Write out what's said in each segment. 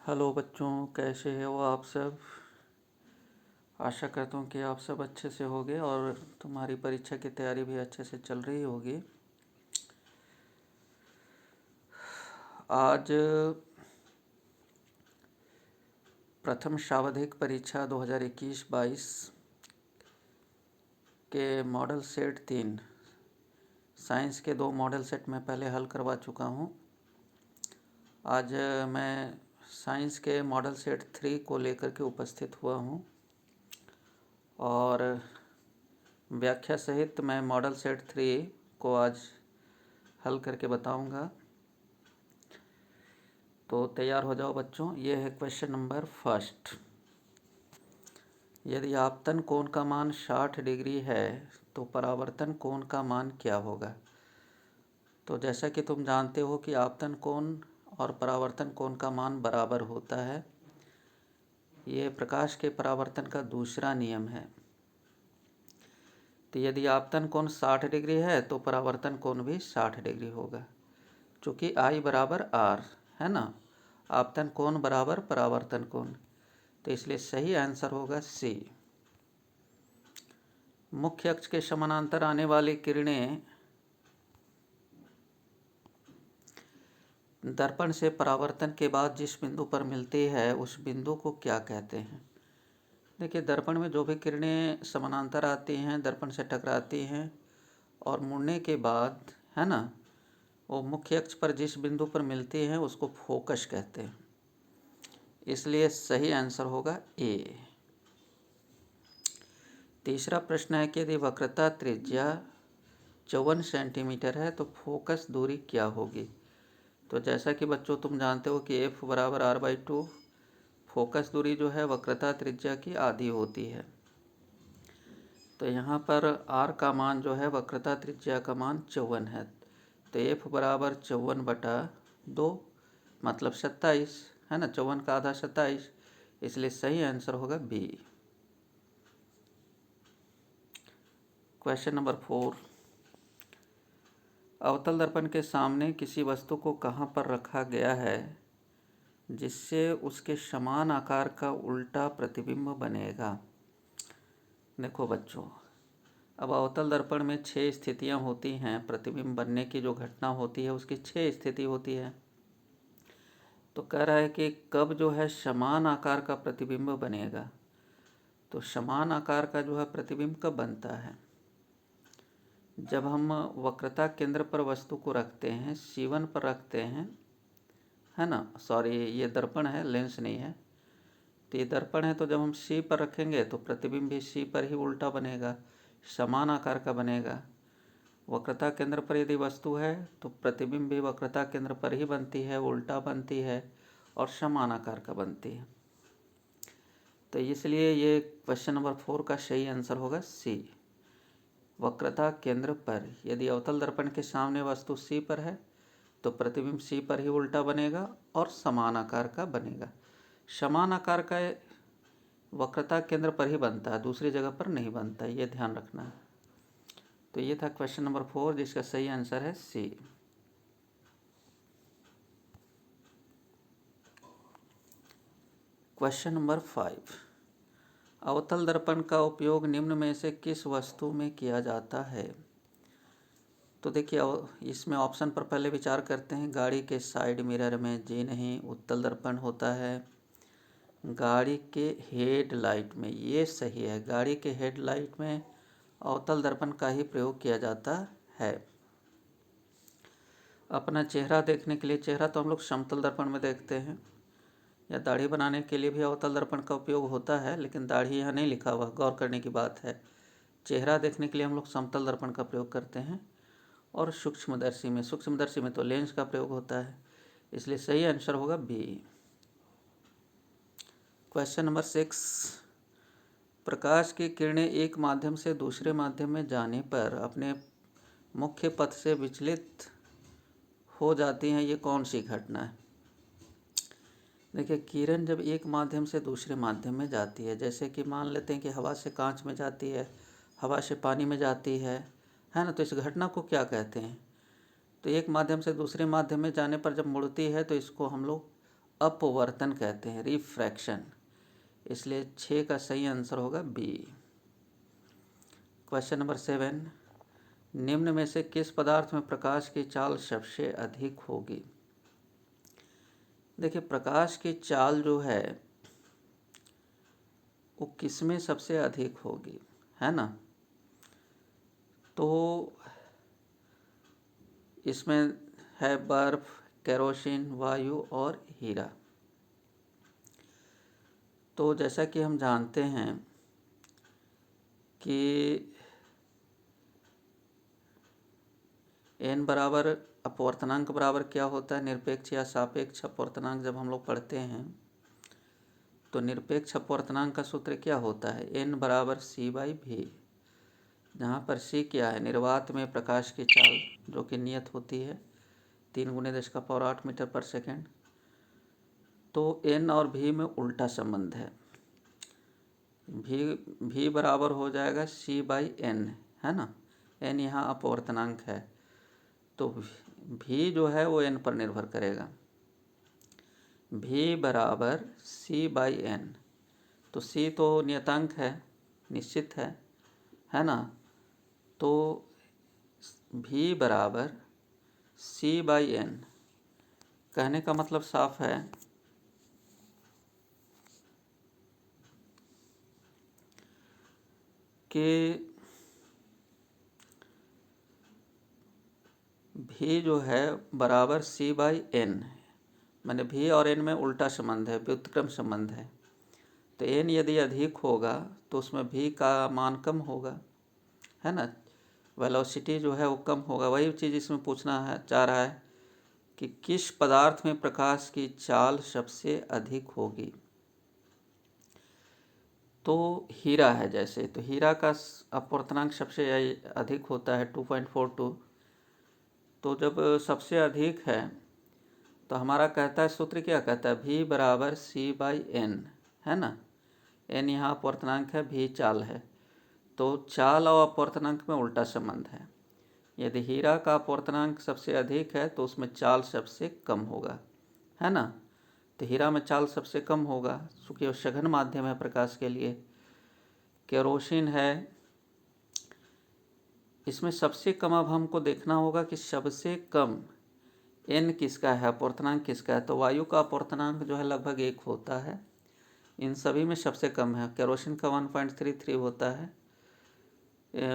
Hello बच्चों, कैसे हो आप सब। आशा करता हूँ कि आप सब अच्छे से होगे और तुम्हारी परीक्षा की तैयारी भी अच्छे से चल रही होगी। आज प्रथम शावधिक परीक्षा 2021-22 के मॉडल सेट 3 साइंस के 2 मॉडल सेट में पहले हल करवा चुका हूँ। आज मैं साइंस के मॉडल सेट 3 को लेकर के उपस्थित हुआ हूँ और व्याख्या सहित मैं मॉडल सेट 3 को आज हल करके बताऊंगा। तो तैयार हो जाओ बच्चों। ये है क्वेश्चन नंबर फर्स्ट। यदि आपतन कोण का मान 60 डिग्री है तो परावर्तन कोण का मान क्या होगा। तो जैसा कि तुम जानते हो कि आपतन कोण और परावर्तन कोण का मान बराबर होता है। ये प्रकाश के परावर्तन का दूसरा नियम है। तो यदि आपतन कोण 60 डिग्री है तो परावर्तन कोण भी 60 डिग्री होगा, चूँकि I बराबर R है ना। आपतन कोण बराबर परावर्तन कोण, तो इसलिए सही आंसर होगा सी। मुख्य अक्ष के समानांतर आने वाली किरणें दर्पण से परावर्तन के बाद जिस बिंदु पर मिलती है उस बिंदु को क्या कहते हैं। देखिए, दर्पण में जो भी किरणें समानांतर आती हैं, दर्पण से टकराती हैं और मुड़ने के बाद है ना, वो मुख्य अक्ष पर जिस बिंदु पर मिलती हैं उसको फोकस कहते हैं। इसलिए सही आंसर होगा ए। तीसरा प्रश्न है कि यदि वक्रता त्रिज्या 54 सेंटीमीटर है तो फोकस दूरी क्या होगी। तो जैसा कि बच्चों तुम जानते हो कि F बराबर R/2, फोकस दूरी जो है वक्रता त्रिज्या की आधी होती है। तो यहाँ पर R का मान जो है वक्रता त्रिज्या का मान 54 है, तो F बराबर 54/2 मतलब 27 है ना। 54 का आधा 27, इसलिए सही आंसर होगा बी। Question number 4। अवतल दर्पण के सामने किसी वस्तु को कहाँ पर रखा गया है जिससे उसके समान आकार का उल्टा प्रतिबिंब बनेगा। देखो बच्चों, अब अवतल दर्पण में 6 स्थितियाँ होती हैं। प्रतिबिंब बनने की जो घटना होती है उसकी 6 स्थिति होती है। तो कह रहा है कि कब जो है समान आकार का प्रतिबिंब बनेगा। तो समान आकार का जो है प्रतिबिंब कब बनता है, जब हम वक्रता केंद्र पर वस्तु को रखते हैं, C1 पर रखते हैं है ना। सॉरी, ये दर्पण है, लेंस नहीं है। तो ये दर्पण है, तो जब हम C पर रखेंगे तो प्रतिबिंब भी C पर ही उल्टा बनेगा, समान आकार का बनेगा। वक्रता केंद्र पर यदि वस्तु है तो प्रतिबिंब भी वक्रता केंद्र पर ही बनती है, उल्टा बनती है और समान आकार का बनती है। तो इसलिए ये क्वेश्चन नंबर 4 का सही आंसर होगा सी। वक्रता केंद्र पर यदि अवतल दर्पण के सामने वस्तु C पर है तो प्रतिबिंब C पर ही उल्टा बनेगा और समान आकार का बनेगा। समान आकार का वक्रता केंद्र पर ही बनता है, दूसरी जगह पर नहीं बनता, ये ध्यान रखना है। तो ये था क्वेश्चन नंबर 4 जिसका सही आंसर है सी। Question number 5। अवतल दर्पण का उपयोग निम्न में से किस वस्तु में किया जाता है। तो देखिए, इसमें ऑप्शन पर पहले विचार करते हैं। गाड़ी के साइड मिरर में जी नहीं, उत्तल दर्पण होता है। गाड़ी के हेडलाइट में, ये सही है, गाड़ी के हेडलाइट में अवतल दर्पण का ही प्रयोग किया जाता है। अपना चेहरा देखने के लिए, चेहरा तो हम लोग समतल दर्पण में देखते हैं, या दाढ़ी बनाने के लिए भी अवतल दर्पण का उपयोग होता है, लेकिन दाढ़ी यहाँ नहीं लिखा हुआ, गौर करने की बात है। चेहरा देखने के लिए हम लोग समतल दर्पण का प्रयोग करते हैं। और सूक्ष्मदर्शी में तो लेंस का प्रयोग होता है, इसलिए सही आंसर होगा बी। Question number 6। प्रकाश की किरणें एक माध्यम से दूसरे माध्यम में जाने पर अपने मुख्य पथ से विचलित हो जाती हैं, ये कौन सी घटना है। देखिए, किरण जब एक माध्यम से दूसरे माध्यम में जाती है, जैसे कि मान लेते हैं कि हवा से कांच में जाती है, हवा से पानी में जाती है ना, तो इस घटना को क्या कहते हैं। तो एक माध्यम से दूसरे माध्यम में जाने पर जब मुड़ती है तो इसको हम लोग अपवर्तन कहते हैं, रिफ्रैक्शन। इसलिए 6 का सही आंसर होगा बी। क्वेश्चन नंबर 7, निम्न में से किस पदार्थ में प्रकाश की चाल सबसे अधिक होगी? देखिए, प्रकाश की चाल जो है वो किस में सबसे अधिक होगी, है ना? तो इसमें है बर्फ, केरोसिन, वायु और हीरा। तो जैसा कि हम जानते हैं कि n बराबर अपवर्तनांक बराबर क्या होता है, निरपेक्ष या सापेक्ष अपवर्तनांक। जब हम लोग पढ़ते हैं तो निरपेक्ष अपवर्तनांक का सूत्र क्या होता है, n बराबर c/v, जहाँ पर c क्या है, निर्वात में प्रकाश की चाल जो कि नियत होती है 3 × 10⁸ मीटर पर सेकेंड। तो n और v में उल्टा संबंध है, v बराबर हो जाएगा c/n, है ना? n यहाँ अपवर्तनांक है, तो v जो है वो n पर निर्भर करेगा। v बराबर c/n, तो c तो नियतांक है, निश्चित है ना? तो v बराबर c/n, कहने का मतलब साफ है कि v जो है बराबर c/n, माने v और n में उल्टा संबंध है, व्युत्क्रम संबंध है। तो n यदि अधिक होगा तो उसमें v का मान कम होगा, है ना? वेलोसिटी जो है वो कम होगा। वही चीज़ इसमें पूछना है, चाह रहा है कि किस पदार्थ में प्रकाश की चाल सबसे अधिक होगी। तो हीरा है जैसे, तो हीरा का अपवर्तनांक सबसे अधिक होता है 2.42। तो जब सबसे अधिक है तो हमारा कहता है, सूत्र क्या कहता है, v बराबर c/n, है ना? n यहाँ अपवर्तनांक है, v चाल है, तो चाल और अपवर्तनांक में उल्टा संबंध है। यदि हीरा का अपवर्तनांक सबसे अधिक है तो उसमें चाल सबसे कम होगा, है ना? तो हीरा में चाल सबसे कम होगा क्योंकि वो सघन माध्यम है प्रकाश के लिए। केरोसिन है, इसमें सबसे कम अब हमको देखना होगा कि सबसे कम n किसका है, अपवर्तनांक किसका है। तो वायु का अपवर्तनांक जो है लगभग 1 होता है, इन सभी में सबसे कम है। केरोसिन का 1.33 होता है,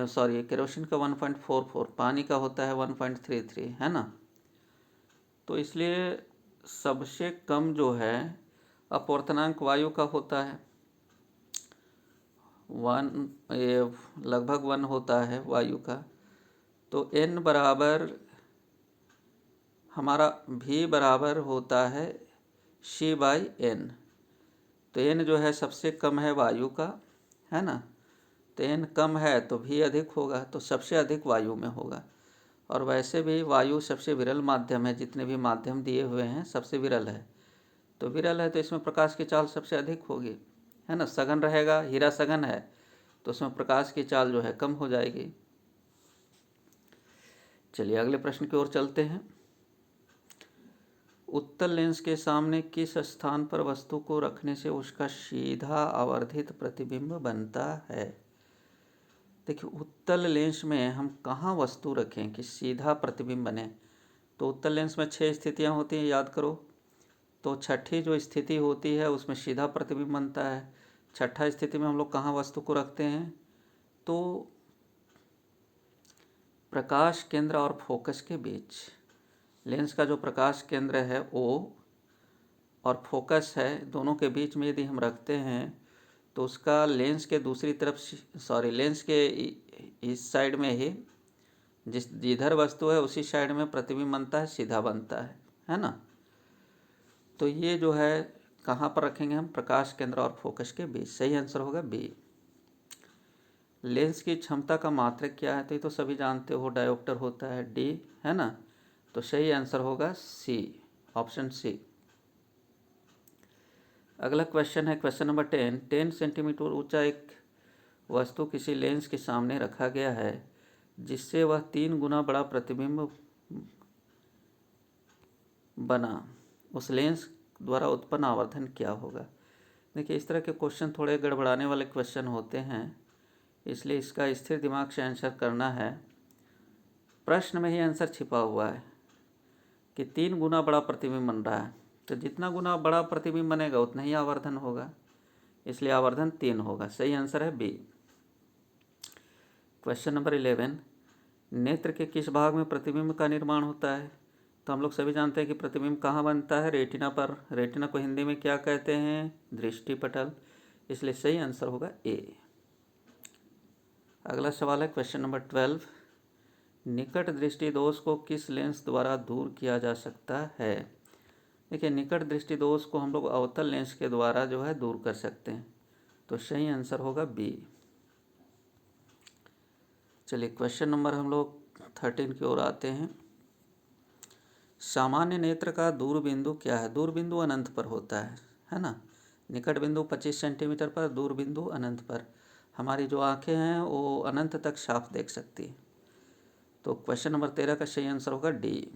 सॉरी केरोसिन का 1.44, पानी का होता है 1.33, है ना? तो इसलिए सबसे कम जो है अपवर्तनांक वायु का होता है, 1, लगभग 1 होता है वायु का। तो n बराबर हमारा v बराबर होता है c/n। तो n जो है सबसे कम है वायु का, है ना? तो n कम है तो v अधिक होगा, तो सबसे अधिक वायु में होगा। और वैसे भी वायु सबसे विरल माध्यम है, जितने भी माध्यम दिए हुए हैं सबसे विरल है। तो विरल है तो इसमें प्रकाश की चाल सबसे अधिक होगी, है ना? सघन रहेगा, हीरा सघन है तो उसमें प्रकाश की चाल जो है कम हो जाएगी। चलिए अगले प्रश्न की ओर चलते हैं। उत्तल लेंस के सामने किस स्थान पर वस्तु को रखने से उसका सीधा आवर्धित प्रतिबिंब बनता है? देखिए, उत्तल लेंस में हम कहाँ वस्तु रखें कि सीधा प्रतिबिंब बने? तो उत्तल लेंस में 6 स्थितियाँ होती हैं, याद करो। तो छठी जो स्थिति होती है उसमें सीधा प्रतिबिंब बनता है। छठा स्थिति में हम लोग कहाँ वस्तु को रखते हैं? तो प्रकाश केंद्र और फोकस के बीच। लेंस का जो प्रकाश केंद्र है O और फोकस है, दोनों के बीच में यदि हम रखते हैं तो उसका लेंस के दूसरी तरफ, सॉरी लेंस के इस साइड में ही, जिधर वस्तु है उसी साइड में प्रतिबिंब बनता है, सीधा बनता है ना? तो ये जो है कहाँ पर रखेंगे हम? प्रकाश केंद्र और फोकस के बीच। सही आंसर होगा बी। लेंस की क्षमता का मात्रक क्या है? तो ये तो सभी जानते हो, डायोप्टर होता है, डी, है ना? तो सही आंसर होगा सी, ऑप्शन सी। अगला क्वेश्चन है क्वेश्चन नंबर 10 सेंटीमीटर ऊंचा एक वस्तु किसी लेंस के सामने रखा गया है जिससे वह 3 गुना बड़ा प्रतिबिंब बना। उस लेंस द्वारा उत्पन्न आवर्धन क्या होगा। देखिए, इस तरह के क्वेश्चन थोड़े गड़बड़ाने वाले क्वेश्चन होते हैं, इसलिए इसका स्थिर दिमाग से आंसर करना है। प्रश्न में ही आंसर छिपा हुआ है कि 3 गुना बड़ा प्रतिबिंब बन रहा है, तो जितना गुना बड़ा प्रतिबिंब बनेगा उतना ही आवर्धन होगा, इसलिए आवर्धन 3 होगा। सही आंसर है बी। क्वेश्चन नंबर 11, नेत्र के किस भाग में प्रतिबिंब का निर्माण होता है। तो हम लोग सभी जानते हैं कि प्रतिबिंब कहाँ बनता है, रेटिना पर। रेटिना को हिंदी में क्या कहते हैं, दृष्टिपटल, इसलिए सही आंसर होगा ए। अगला सवाल है क्वेश्चन नंबर 12, निकट दृष्टि दोष को किस लेंस द्वारा दूर किया जा सकता है। देखिए, निकट दृष्टि दोष को हम लोग अवतल लेंस के द्वारा जो है दूर कर सकते हैं, तो सही आंसर होगा बी। चलिए, क्वेश्चन नंबर हम लोग 13 की ओर आते हैं। सामान्य नेत्र का दूर बिंदु क्या है। दूर बिंदु अनंत पर होता है ना। निकट बिंदु 25 सेंटीमीटर पर, दूर बिंदु अनंत पर। हमारी जो आंखें हैं वो अनंत तक साफ देख सकती है, तो क्वेश्चन नंबर 13 का सही आंसर होगा डी।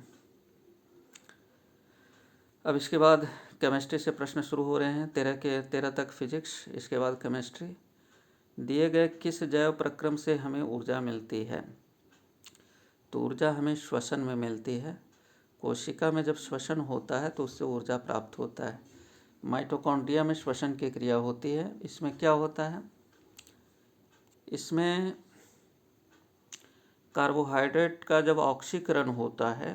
अब इसके बाद केमिस्ट्री से प्रश्न शुरू हो रहे हैं। 13 तक फिजिक्स, इसके बाद केमिस्ट्री। दिए गए किस जैव प्रक्रम से हमें ऊर्जा मिलती है। तो ऊर्जा हमें श्वसन में मिलती है। कोशिका में जब श्वसन होता है तो उससे ऊर्जा प्राप्त होता है। माइटोकॉन्ड्रिया में श्वसन की क्रिया होती है। इसमें क्या होता है, इसमें कार्बोहाइड्रेट का जब ऑक्सीकरण होता है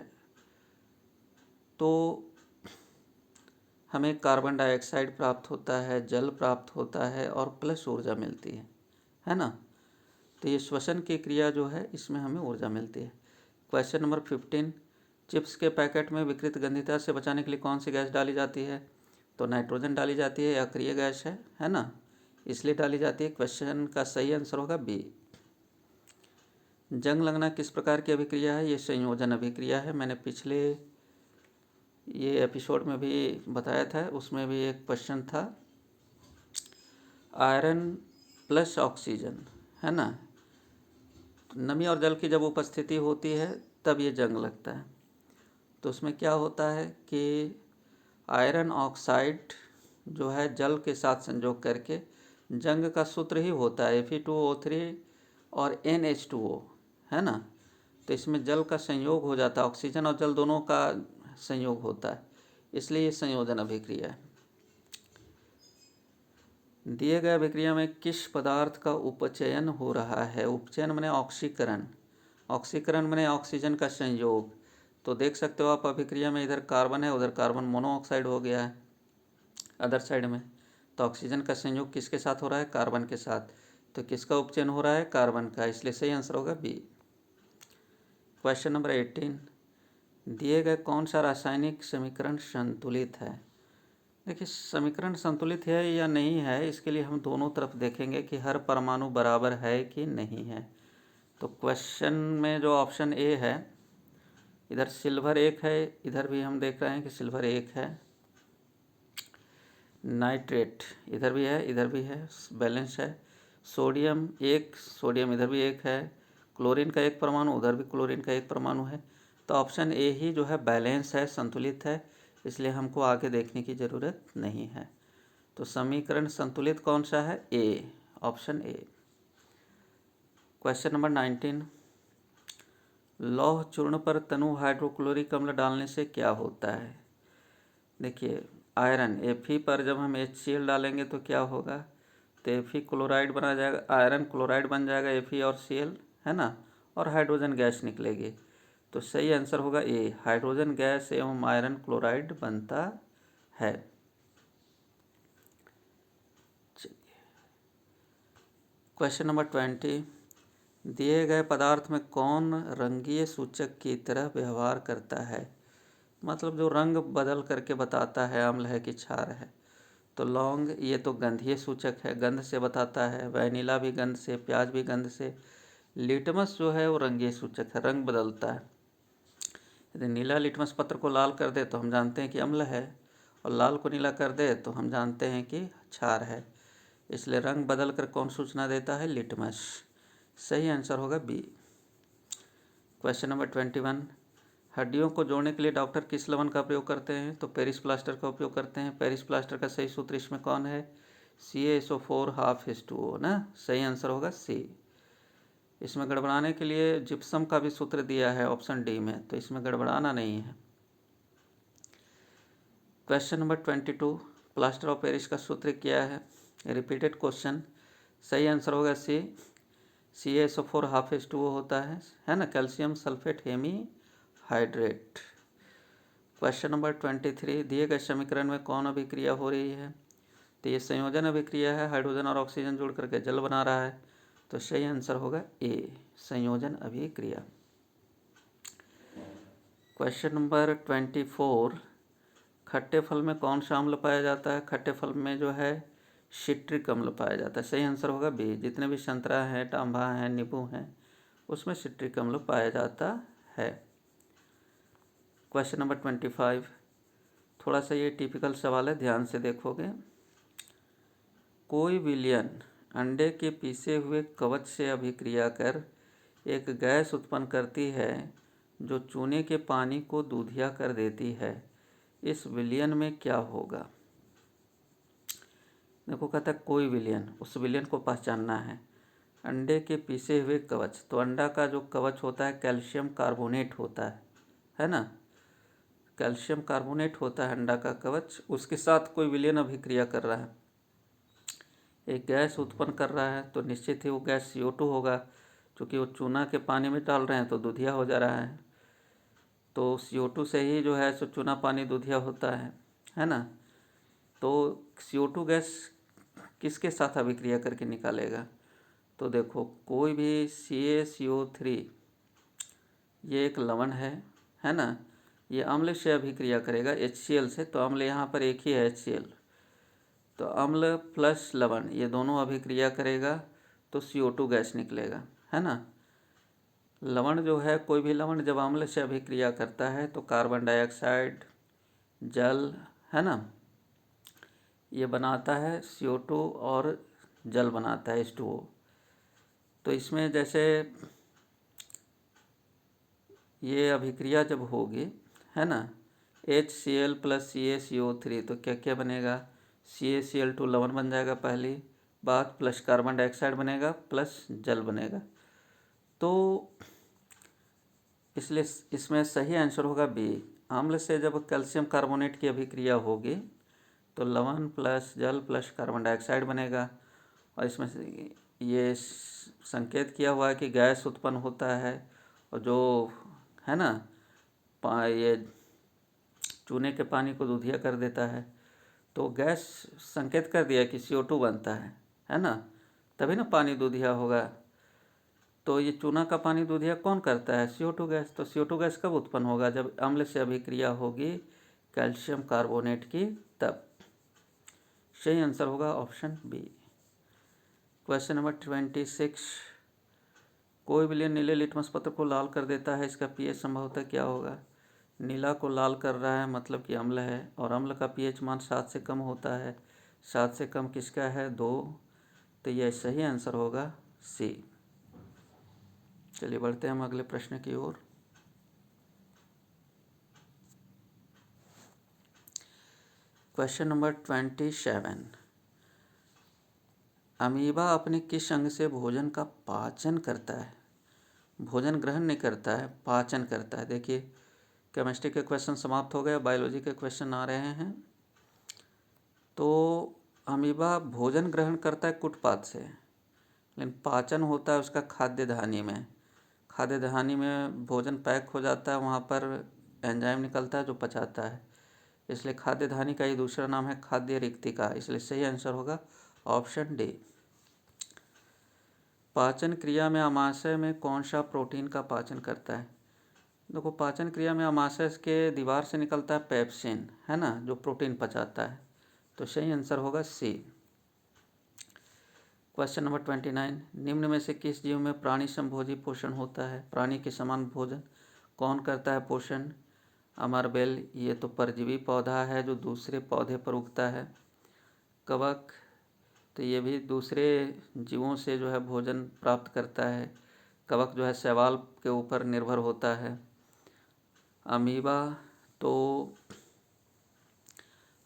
तो हमें कार्बन डाइऑक्साइड प्राप्त होता है, जल प्राप्त होता है और प्लस ऊर्जा मिलती है ना। तो ये श्वसन की क्रिया जो है इसमें हमें ऊर्जा मिलती है। क्वेश्चन नंबर 15, चिप्स के पैकेट में विकृत गंधिता से बचाने के लिए कौन सी गैस डाली जाती है। तो नाइट्रोजन डाली जाती है, अक्रिय गैस है ना, इसलिए डाली जाती है। क्वेश्चन का सही आंसर होगा बी। जंग लगना किस प्रकार की अभिक्रिया है। ये संयोजन अभिक्रिया है। मैंने पिछले ये एपिसोड में भी बताया था, उसमें भी एक क्वेश्चन था, आयरन प्लस ऑक्सीजन, है ना। नमी और जल की जब उपस्थिति होती है तब ये जंग लगता है। तो उसमें क्या होता है कि आयरन ऑक्साइड जो है जल के साथ संयोग करके, जंग का सूत्र ही होता है Fe2O3 और NH2O, है ना। तो इसमें जल का संयोग हो जाता है, ऑक्सीजन और जल दोनों का संयोग होता है, इसलिए ये संयोजन अभिक्रिया है। दिए गए अभिक्रिया में किस पदार्थ का उपचयन हो रहा है। उपचयन माने ऑक्सीकरण, ऑक्सीकरण माने ऑक्सीजन का संयोग। तो देख सकते हो आप अभिक्रिया में इधर कार्बन है, उधर कार्बन मोनोऑक्साइड हो गया है अदर साइड में। तो ऑक्सीजन का संयोग किसके साथ हो रहा है, कार्बन के साथ। तो किसका उपचयन हो रहा है, कार्बन का, इसलिए सही आंसर होगा बी। क्वेश्चन नंबर 18, दिए गए कौन सा रासायनिक समीकरण संतुलित है। देखिए, समीकरण संतुलित है या नहीं है, इसके लिए हम दोनों तरफ देखेंगे कि हर परमाणु बराबर है कि नहीं है। तो क्वेश्चन में जो ऑप्शन ए है, इधर सिल्वर 1 है, इधर भी हम देख रहे हैं कि सिल्वर 1 है। नाइट्रेट इधर भी है, इधर भी है, बैलेंस है। सोडियम 1, सोडियम इधर भी 1 है। क्लोरीन का 1 परमाणु, उधर भी क्लोरीन का 1 परमाणु है। तो ऑप्शन ए ही जो है बैलेंस है, संतुलित है, इसलिए हमको आगे देखने की ज़रूरत नहीं है। तो समीकरण संतुलित कौन सा है, ए, ऑप्शन ए। क्वेश्चन नंबर 19, लौह चूर्ण पर तनु हाइड्रोक्लोरिक अम्ल डालने से क्या होता है। देखिए, आयरन Fe पर जब हम HCl डालेंगे तो क्या होगा, तो Fe क्लोराइड बना जाएगा, आयरन क्लोराइड बन जाएगा Fe और Cl, है ना, और हाइड्रोजन गैस निकलेगी। तो सही आंसर होगा ए, हाइड्रोजन गैस एवं आयरन क्लोराइड बनता है। क्वेश्चन नंबर 20, दिए गए पदार्थ में कौन रंगीय सूचक की तरह व्यवहार करता है। मतलब जो रंग बदल करके बताता है, अम्ल है कि क्षार है। तो लौंग, ये तो गंधीय सूचक है, गंध से बताता है। वैनिला भी गंध से, प्याज भी गंध से। लिटमस जो है वो रंगीय सूचक है, रंग बदलता है। यदि नीला लिटमस पत्र को लाल कर दे तो हम जानते हैं कि अम्ल है, और लाल को नीला कर दे तो हम जानते हैं कि क्षार है। इसलिए रंग बदल कर कौन सूचना देता है, लिटमस। सही आंसर होगा बी। क्वेश्चन नंबर 21, हड्डियों को जोड़ने के लिए डॉक्टर किस लवण का प्रयोग करते हैं? तो पेरिस प्लास्टर का उपयोग करते हैं। पेरिस प्लास्टर का सही सूत्र इसमें कौन है? CaSO4 ½ ना, सही आंसर होगा सी। इसमें गड़बड़ाने के लिए जिप्सम का भी सूत्र दिया है ऑप्शन डी में, तो इसमें गड़बड़ाना नहीं है। Question number 22, plaster of Paris का सूत्र क्या है? रिपीटेड क्वेश्चन, सही आंसर होगा सी। CaSO4 ½ होता है ना, calcium sulphate hemihydrate. Question number 23, दिए गए समीकरण में कौन अभिक्रिया हो रही है? तो ये संयोजन अभिक्रिया है, हाइड्रोजन और ऑक्सीजन जुड़ करके जल बना रहा है, तो सही आंसर होगा ए, संयोजन अभिक्रिया। क्वेश्चन नंबर 24, खट्टे फल में कौन सा अम्ल पाया जाता है? खट्टे फल में जो है सिट्रिक अम्ल पाया जाता है, सही आंसर होगा बी। जितने भी संतरा हैं, टांभा हैं, नींबू हैं, उसमें सिट्रिक अम्ल पाया जाता है। क्वेश्चन नंबर 25, थोड़ा सा ये टिपिकल सवाल है, ध्यान से देखोगे। कोई विलयन अंडे के पीसे हुए कवच से अभिक्रिया कर एक गैस उत्पन्न करती है जो चूने के पानी को दूधिया कर देती है। इस विलयन में क्या होगा? देखो, कहता है कोई विलयन, उस विलयन को पहचानना है। अंडे के पीसे हुए कवच, तो अंडा का जो कवच होता है कैल्शियम कार्बोनेट होता है ना, कैल्शियम कार्बोनेट होता है अंडा का कवच, उसके साथ कोई विलयन अभिक्रिया कर रहा है, एक गैस उत्पन्न कर रहा है, तो निश्चित ही वो गैस CO2 होगा, क्योंकि वो चूना के पानी में डाल रहे हैं तो दूधिया हो जा रहा है, तो CO2 से ही जो है सो चूना पानी दूधिया होता है ना। तो CO2 गैस किसके साथ अभिक्रिया करके निकालेगा? तो देखो, कोई भी CaCO3 ये एक लवण है ना, ये अम्ल से अभिक्रिया करेगा HCl से, तो अम्ल यहाँ पर एक ही है HCl, तो अम्ल प्लस लवण ये दोनों अभिक्रिया करेगा तो CO2 गैस निकलेगा, है ना। लवण जो है, कोई भी लवण जब अम्ल से अभिक्रिया करता है तो कार्बन डाइऑक्साइड, जल, है ना, ये बनाता है CO2 और जल बनाता है H2O। तो इसमें जैसे ये अभिक्रिया जब होगी, है ना, HCl + CaCO3, तो क्या क्या बनेगा? CaCl2 लवण बन जाएगा पहली बात, प्लस कार्बन डाइऑक्साइड बनेगा, प्लस जल बनेगा। तो इसलिए इसमें सही आंसर होगा बी। अम्ल से जब कैल्शियम कार्बोनेट की अभिक्रिया होगी तो लवण प्लस जल प्लस कार्बन डाइऑक्साइड बनेगा, और इसमें से ये संकेत किया हुआ है कि गैस उत्पन्न होता है, और जो है ना ये चूने के पानी को दूधिया कर देता है, तो गैस संकेत कर दिया कि CO2 बनता है ना, तभी ना पानी दूधिया होगा। तो ये चूना का पानी दूधिया कौन करता है? CO2 gas. तो CO2 गैस कब उत्पन्न होगा? जब अम्ल से अभिक्रिया होगी कैल्शियम कार्बोनेट की, तब। सही आंसर होगा ऑप्शन बी। क्वेश्चन नंबर 26, कोई विलयन नीले लिटमस पत्र को लाल कर देता है, इसका pH संभवतः क्या होगा? नीला को लाल कर रहा है मतलब कि अम्ल है, और अम्ल का pH मान 7 से कम होता है। 7 से कम किसका है? 2, तो यह सही आंसर होगा सी। चलिए बढ़ते हैं हम अगले प्रश्न की ओर। क्वेश्चन नंबर 27, अमीबा अपने किस अंग से भोजन का पाचन करता है? भोजन ग्रहण नहीं करता है, पाचन करता है। देखिए, केमिस्ट्री के क्वेश्चन समाप्त हो गए, बायोलॉजी के क्वेश्चन आ रहे हैं। तो अमीबा भोजन ग्रहण करता है कुटपाथ से, लेकिन पाचन होता है उसका खाद्य धानी में। खाद्य धानी में भोजन पैक हो जाता है, वहाँ पर एंजाइम निकलता है जो पचाता है, इसलिए खाद्य धानी का ही दूसरा नाम है खाद्य रिक्तिका, इसलिए सही आंसर होगा ऑप्शन डी। पाचन क्रिया में आमाशय में कौन सा प्रोटीन का पाचन करता है? देखो, पाचन क्रिया में आमाशय के दीवार से निकलता है पेप्सिन, है ना, जो प्रोटीन पचाता है, तो सही आंसर होगा सी। क्वेश्चन नंबर 29, निम्न में से किस जीव में प्राणी संभोजी पोषण होता है? प्राणी के समान भोजन कौन करता है पोषण? अमरबेल, ये तो परजीवी पौधा है जो दूसरे पौधे पर उगता है। कवक, तो ये भी दूसरे जीवों से जो है भोजन प्राप्त करता है। कवक जो है शैवाल के ऊपर निर्भर होता है। अमीबा, तो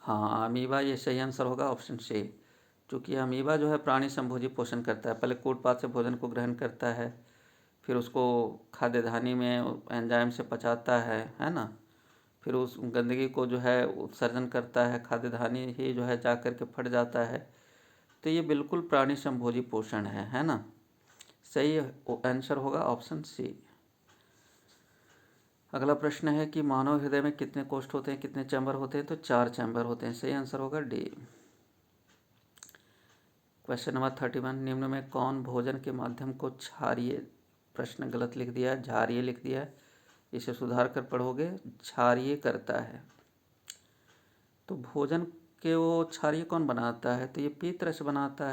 हाँ अमीबा ये सही आंसर होगा ऑप्शन सी। क्योंकि अमीबा जो है प्राणी संभोजी पोषण करता है, पहले कूटपाद से भोजन को ग्रहण करता है, फिर उसको खाद्य धानी में एंजाइम से पचाता है ना, फिर उस गंदगी को जो है उत्सर्जन करता है, खाद्य धानी ही जो है जा कर के फट जाता है। तो ये बिल्कुल प्राणी संभोजी पोषण है ना। सही आंसर होगा ऑप्शन सी। अगला प्रश्न है कि मानव हृदय में कितने कोष्ठ होते हैं, कितने चैम्बर होते हैं, तो 4 चैम्बर होते हैं। सही आंसर होगा डी। क्वेश्चन नंबर 31, निम्न में कौन भोजन के माध्यम को क्षारीय, प्रश्न गलत लिख दिया है, क्षारीय लिख दिया है, इसे सुधार कर पढ़ोगे, क्षारीय करता है। तो भोजन के वो क्षारीय कौन बनाता है, तो ये पीतरस बनाता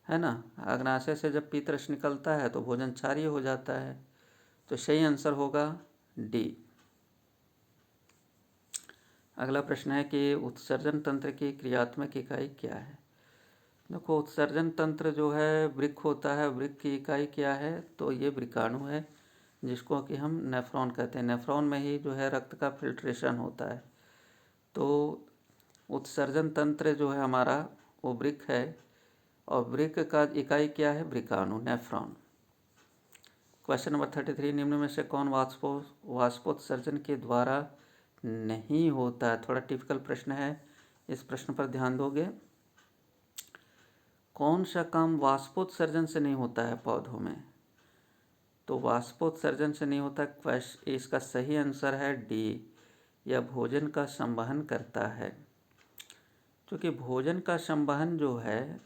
है ना। अग्नाशय से जब पीतरस निकलता है तो भोजन क्षारीय हो जाता है। तो सही आंसर होगा डी। अगला प्रश्न है कि उत्सर्जन तंत्र की क्रियात्मक इकाई क्या है। देखो उत्सर्जन तंत्र जो है वृक्क होता है, वृक्क की इकाई क्या है, तो ये वृक्काणु है, जिसको कि हम नेफ्रॉन कहते हैं। नेफ्रॉन में ही जो है रक्त का फिल्ट्रेशन होता है। तो उत्सर्जन तंत्र जो है हमारा वो वृक्क है, और वृक्क का इकाई क्या है, वृक्काणु, नेफ्रॉन। क्वेश्चन नंबर 33, निम्न में से कौन वाष्पोत्सर्जन के द्वारा नहीं होता है। थोड़ा टिपिकल प्रश्न है, इस प्रश्न पर ध्यान दोगे। कौन सा काम वाष्पोत्सर्जन से नहीं होता है पौधों में, तो वाष्पोत्सर्जन से नहीं होता। इसका सही आंसर है डी, यह भोजन का संवहन करता है। क्योंकि भोजन का संवहन जो है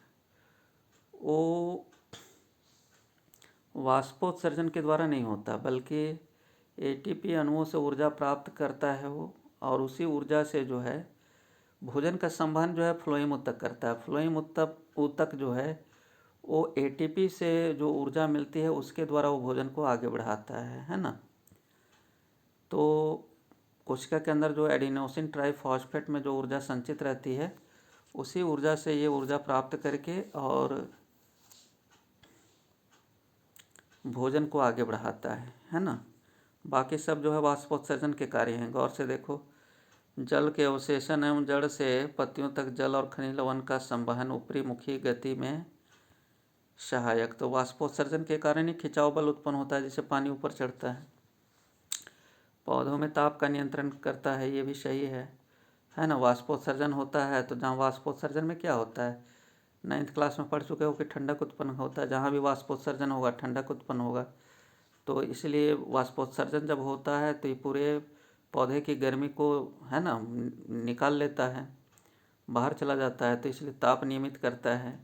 वो वाष्पोत्सर्जन के द्वारा नहीं होता, बल्कि एटीपी अणुओं से ऊर्जा प्राप्त करता है वो, और उसी ऊर्जा से जो है भोजन का संवहन जो है फ्लोएम ऊतक करता है। फ्लोएम ऊतक जो है वो एटीपी से जो ऊर्जा मिलती है उसके द्वारा वो भोजन को आगे बढ़ाता है ना। तो कोशिका के अंदर जो एडिनोसिन ट्राइफॉस्फेट में जो ऊर्जा संचित रहती है, उसी ऊर्जा से ये ऊर्जा प्राप्त करके और भोजन को आगे बढ़ाता है ना। बाकी सब जो है वाष्पोत्सर्जन के कार्य हैं। गौर से देखो, जल के अवशेषण एवं जड़ से पत्तियों तक जल और खनिज लवण का संवहन ऊपरी मुखी गति में सहायक। तो वाष्पोत्सर्जन के कारण ही खिंचाव बल उत्पन्न होता है, जिससे पानी ऊपर चढ़ता है। पौधों में ताप का नियंत्रण करता है, ये भी सही है ना। वाष्पोत्सर्जन होता है तो जहाँ वाष्पोत्सर्जन में क्या होता है, 9th क्लास में पढ़ चुके हो कि ठंडक उत्पन्न होता है। जहाँ भी वाष्पोत्सर्जन होगा ठंडक उत्पन्न होगा। तो इसलिए वाष्पोत्सर्जन जब होता है तो ये पूरे पौधे की गर्मी को है ना निकाल लेता है, बाहर चला जाता है, तो इसलिए ताप नियमित करता है।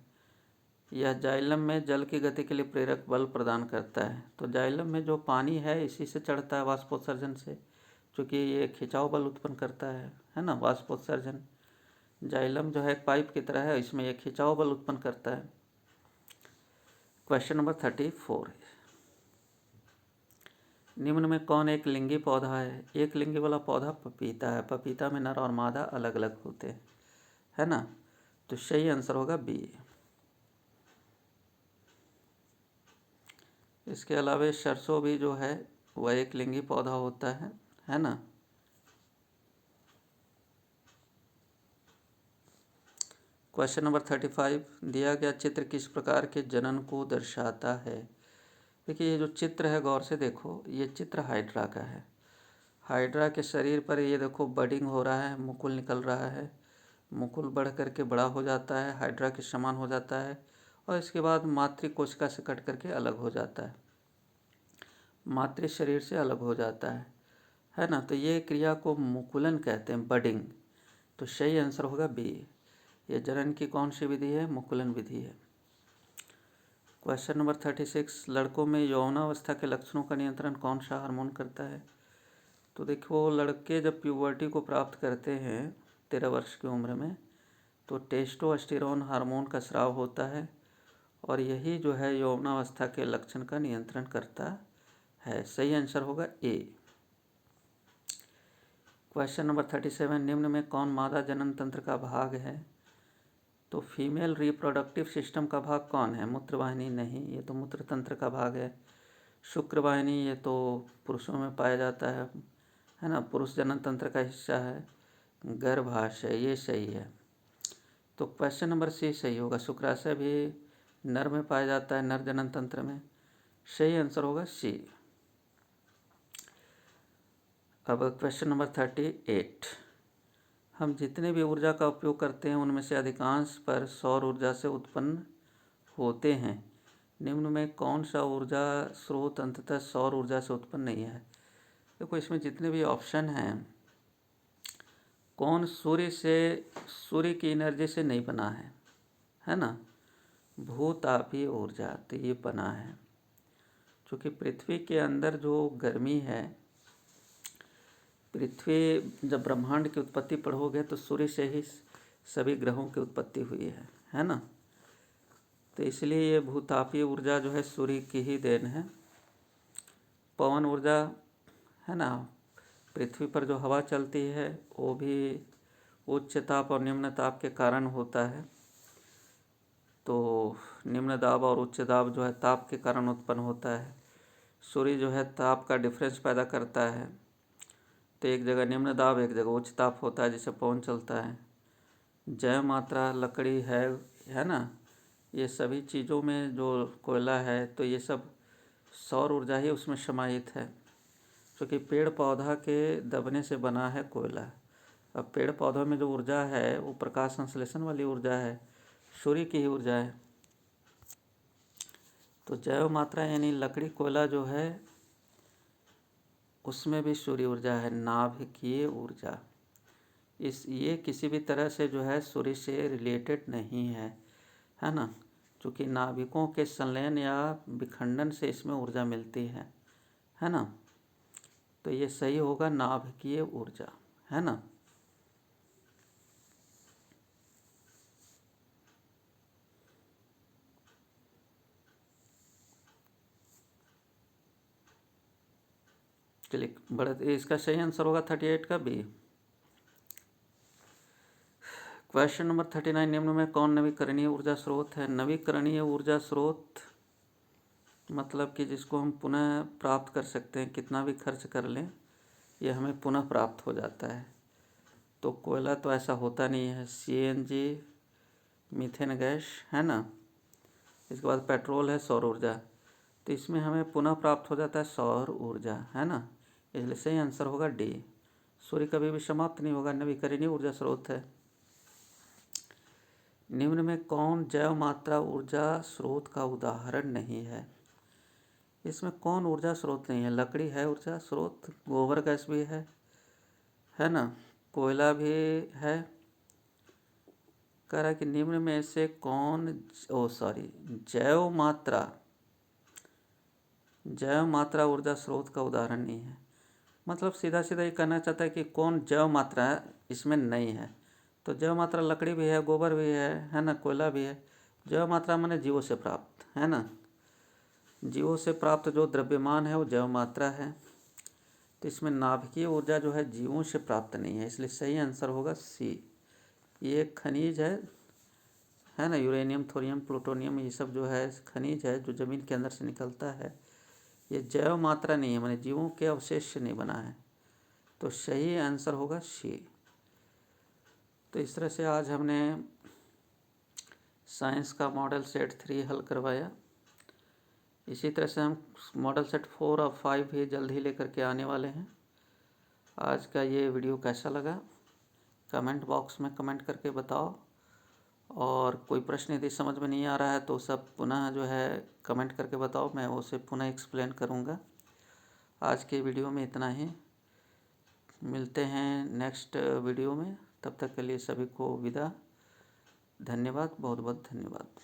यह जाइलम में जल की गति के लिए प्रेरक बल प्रदान करता है। तो जाइलम में जो पानी है इसी से चढ़ता है वाष्पोत्सर्जन से, क्योंकि ये खिंचाव बल उत्पन्न करता है ना। वाष्पोत्सर्जन जाइलम जो है एक पाइप की तरह है, इसमें यह खिंचाव बल उत्पन्न करता है। क्वेश्चन नंबर 34, निम्न में कौन एक लिंगी पौधा है। एक लिंगी वाला पौधा पपीता है। पपीता में नर और मादा अलग अलग होते हैं, है ना। तो सही आंसर होगा बी। इसके अलावा सरसों भी जो है वह एक लिंगी पौधा होता है ना। क्वेश्चन नंबर 35, दिया गया चित्र किस प्रकार के जनन को दर्शाता है। देखिए ये जो चित्र है गौर से देखो, ये चित्र हाइड्रा का है। हाइड्रा के शरीर पर ये देखो बडिंग हो रहा है, मुकुल निकल रहा है, मुकुल बढ़ करके बड़ा हो जाता है, हाइड्रा के समान हो जाता है, और इसके बाद मातृ कोशिका से कट करके अलग हो जाता है, मातृ शरीर से अलग हो जाता है ना। तो ये क्रिया को मुकुलन कहते हैं, बडिंग। तो सही आंसर होगा बी। ये जनन की कौन सी विधि है, मुकुलन विधि है। क्वेश्चन नंबर 36, लड़कों में यौनावस्था के लक्षणों का नियंत्रण कौन सा हार्मोन करता है। तो देखो लड़के जब प्यूबर्टी को प्राप्त करते हैं 13 वर्ष की उम्र में, तो टेस्टोस्टेरोन हार्मोन का स्राव होता है, और यही जो है यौनावस्था के लक्षण का नियंत्रण करता है। सही आंसर होगा ए। क्वेश्चन नंबर 37, निम्न में कौन मादा जनन तंत्र का भाग है। तो फीमेल रिप्रोडक्टिव सिस्टम का भाग कौन है, मूत्रवाहिनी नहीं, ये तो मूत्र तंत्र का भाग है। शुक्रवाहिनी ये तो पुरुषों में पाया जाता है ना, पुरुष जनन तंत्र का हिस्सा है, गर्भाशय, ये सही है। तो क्वेश्चन नंबर सी सही होगा। शुक्राशय भी नर में पाया जाता है, नर जनन तंत्र में। सही आंसर होगा सी। अब क्वेश्चन नंबर 38, हम जितने भी ऊर्जा का उपयोग करते हैं उनमें से अधिकांश पर सौर ऊर्जा से उत्पन्न होते हैं। निम्न में कौन सा ऊर्जा स्रोत अंततः सौर ऊर्जा से उत्पन्न नहीं है? देखो इसमें जितने भी ऑप्शन हैं, कौन सूर्य की एनर्जी से नहीं बना है ना? भूतापीय ऊर्जा, तो ये बना है। क्योंकि पृथ्वी के अंदर जो गर्मी है, पृथ्वी जब ब्रह्मांड की उत्पत्ति पढ़ोगे तो सूर्य से ही सभी ग्रहों की उत्पत्ति हुई है ना? तो इसलिए ये भूतापीय ऊर्जा जो है सूर्य की ही देन है। पवन ऊर्जा है ना, पृथ्वी पर जो हवा चलती है वो भी उच्च ताप और निम्न ताप के कारण होता है। तो निम्न दाब और उच्च दाब जो है ताप के कारण उत्पन्न होता है। सूर्य जो है ताप का डिफरेंस पैदा करता है, तो एक जगह निम्न दाब एक जगह उच्च ताप होता है, जिससे पवन चलता है। जैव मात्रा, लकड़ी है ना, ये सभी चीज़ों में जो कोयला है, तो ये सब सौर ऊर्जा ही उसमें समाहित है। क्योंकि पेड़ पौधा के दबने से बना है कोयला। अब पेड़ पौधों में जो ऊर्जा है वो प्रकाश संश्लेषण वाली ऊर्जा है, सूर्य की ही ऊर्जा है। तो जैव मात्रा यानी लकड़ी कोयला जो है उसमें भी सूर्य ऊर्जा है, नाभिकीय ऊर्जा। ये किसी भी तरह से जो है सूर्य से रिलेटेड नहीं है ना? क्योंकि नाभिकों के संलयन या विखंडन से इसमें ऊर्जा मिलती है ना? तो ये सही होगा, नाभिकीय ऊर्जा, है ना? चलिए बड़े, इसका सही आंसर होगा 38 का बी। क्वेश्चन नंबर 39, निम्न में कौन नवीकरणीय ऊर्जा स्रोत है? नवीकरणीय ऊर्जा स्रोत मतलब कि जिसको हम पुनः प्राप्त कर सकते हैं, कितना भी खर्च कर लें ये हमें पुनः प्राप्त हो जाता है। तो कोयला तो ऐसा होता नहीं है। CNG, मीथेन गैस, है ना? इसके बाद पेट्रोल है, सौर ऊर्जा। तो इसमें हमें पुनः प्राप्त हो जाता है सौर ऊर्जा, है ना? इसलिए सही आंसर होगा डी। सूर्य कभी भी समाप्त नहीं होगा, नवीकरणीय ऊर्जा स्रोत है। निम्न में कौन जैव मात्रा ऊर्जा स्रोत का उदाहरण नहीं है? इसमें कौन ऊर्जा स्रोत नहीं है? लकड़ी है ऊर्जा स्रोत, गोबर गैस भी है ना, कोयला भी है। कह रहा है कि निम्न में से कौन जैव मात्रा ऊर्जा स्रोत का उदाहरण नहीं है। मतलब सीधा सीधा ये कहना चाहता है कि कौन जैव मात्रा इसमें नहीं है। तो जैव मात्रा लकड़ी भी है, गोबर भी है ना, कोयला भी है। जैव मात्रा माने जीवों से प्राप्त, है ना? जीवों से प्राप्त जो द्रव्यमान है वो जैव मात्रा है। तो इसमें नाभिकीय ऊर्जा जो है जीवों से प्राप्त नहीं है, इसलिए सही आंसर होगा सी। ये एक खनिज है ना, यूरेनियम, थोरियम, प्लूटोनियम, ये सब जो है खनिज है जो ज़मीन के अंदर से निकलता है। ये जैव मात्रा नहीं है, माने जीवों के अवशेष से नहीं बना है। तो सही आंसर होगा सी। तो इस तरह से आज हमने साइंस का मॉडल सेट 3 हल करवाया। इसी तरह से हम मॉडल सेट 4 और 5 भी जल्द ही लेकर के आने वाले हैं। आज का ये वीडियो कैसा लगा कमेंट बॉक्स में कमेंट करके बताओ, और कोई प्रश्न यदि समझ में नहीं आ रहा है तो सब पुनः जो है कमेंट करके बताओ, मैं उसे पुनः एक्सप्लेन करूँगा। आज के वीडियो में इतना ही, मिलते हैं नेक्स्ट वीडियो में। तब तक के लिए सभी को विदा। धन्यवाद, बहुत बहुत धन्यवाद।